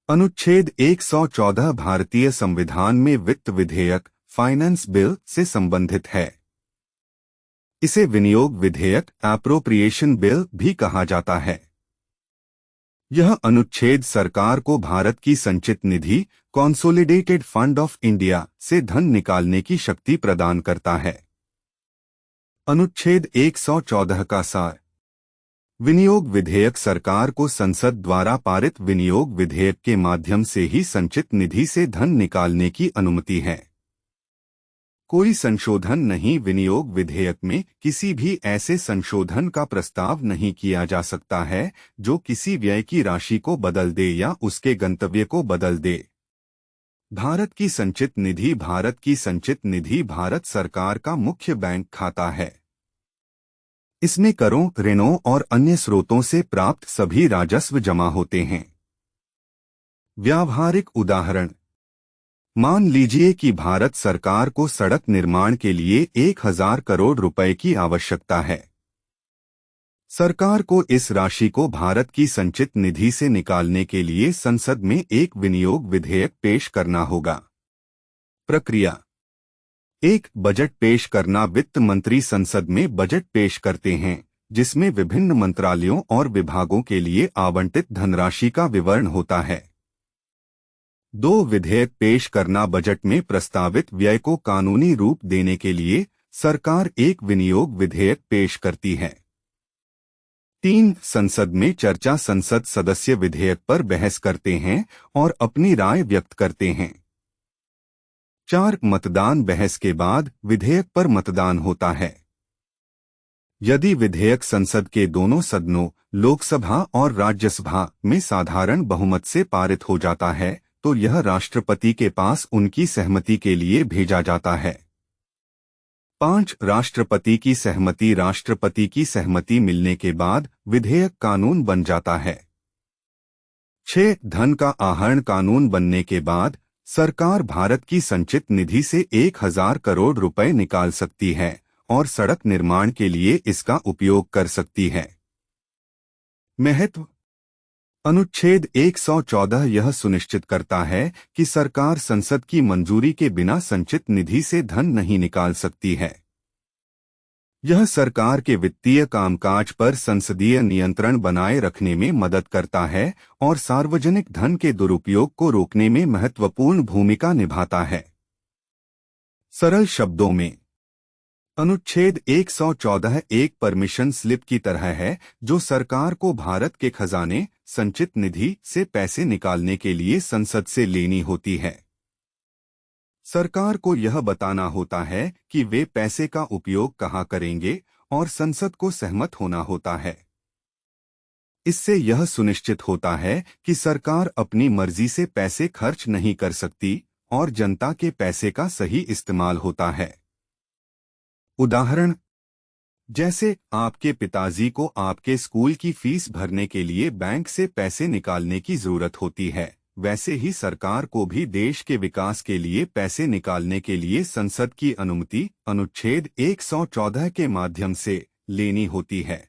अनुच्छेद 114 भारतीय संविधान में वित्त विधेयक फाइनेंस बिल से संबंधित है। इसे विनियोग विधेयक एप्रोप्रिएशन बिल भी कहा जाता है। यह अनुच्छेद सरकार को भारत की संचित निधि कंसोलिडेटेड फंड ऑफ इंडिया से धन निकालने की शक्ति प्रदान करता है। अनुच्छेद 114 का सार। विनियोग विधेयक सरकार को संसद द्वारा पारित विनियोग विधेयक के माध्यम से ही संचित निधि से धन निकालने की अनुमति है। कोई संशोधन नहीं। विनियोग विधेयक में किसी भी ऐसे संशोधन का प्रस्ताव नहीं किया जा सकता है जो किसी व्यय की राशि को बदल दे या उसके गंतव्य को बदल दे। भारत की संचित निधि भारत सरकार का मुख्य बैंक खाता है। इसमें करों, ऋणों और अन्य स्रोतों से प्राप्त सभी राजस्व जमा होते हैं। व्यावहारिक उदाहरण। मान लीजिए कि भारत सरकार को सड़क निर्माण के लिए 1000 करोड़ रुपए की आवश्यकता है। सरकार को इस राशि को भारत की संचित निधि से निकालने के लिए संसद में एक विनियोग विधेयक पेश करना होगा। प्रक्रिया। 1. बजट पेश करना। वित्त मंत्री संसद में बजट पेश करते हैं जिसमें विभिन्न मंत्रालयों और विभागों के लिए आवंटित धनराशि का विवरण होता है। 2. विधेयक पेश करना। बजट में प्रस्तावित व्यय को कानूनी रूप देने के लिए सरकार एक विनियोग विधेयक पेश करती है। 3. संसद में चर्चा। संसद सदस्य विधेयक पर बहस करते हैं और अपनी राय व्यक्त करते हैं। 4. मतदान। बहस के बाद विधेयक पर मतदान होता है। यदि विधेयक संसद के दोनों सदनों, लोकसभा और राज्यसभा में साधारण बहुमत से पारित हो जाता है तो यह राष्ट्रपति के पास उनकी सहमति के लिए भेजा जाता है। 5. राष्ट्रपति की सहमति। राष्ट्रपति की सहमति मिलने के बाद विधेयक कानून बन जाता है। 6. धन का आहरण। कानून बनने के बाद सरकार भारत की संचित निधि से 1000 करोड़ रुपए निकाल सकती है और सड़क निर्माण के लिए इसका उपयोग कर सकती है। महत्व। अनुच्छेद 114 यह सुनिश्चित करता है कि सरकार संसद की मंजूरी के बिना संचित निधि से धन नहीं निकाल सकती है। यह सरकार के वित्तीय कामकाज पर संसदीय नियंत्रण बनाए रखने में मदद करता है और सार्वजनिक धन के दुरुपयोग को रोकने में महत्वपूर्ण भूमिका निभाता है। सरल शब्दों में, अनुच्छेद 114 एक परमिशन स्लिप की तरह है जो सरकार को भारत के खजाने संचित निधि से पैसे निकालने के लिए संसद से लेनी होती है। सरकार को यह बताना होता है कि वे पैसे का उपयोग कहाँ करेंगे और संसद को सहमत होना होता है। इससे यह सुनिश्चित होता है कि सरकार अपनी मर्जी से पैसे खर्च नहीं कर सकती और जनता के पैसे का सही इस्तेमाल होता है। उदाहरण। जैसे आपके पिताजी को आपके स्कूल की फीस भरने के लिए बैंक से पैसे निकालने की जरूरत होती है, वैसे ही सरकार को भी देश के विकास के लिए पैसे निकालने के लिए संसद की अनुमति अनुच्छेद 114 के माध्यम से लेनी होती है।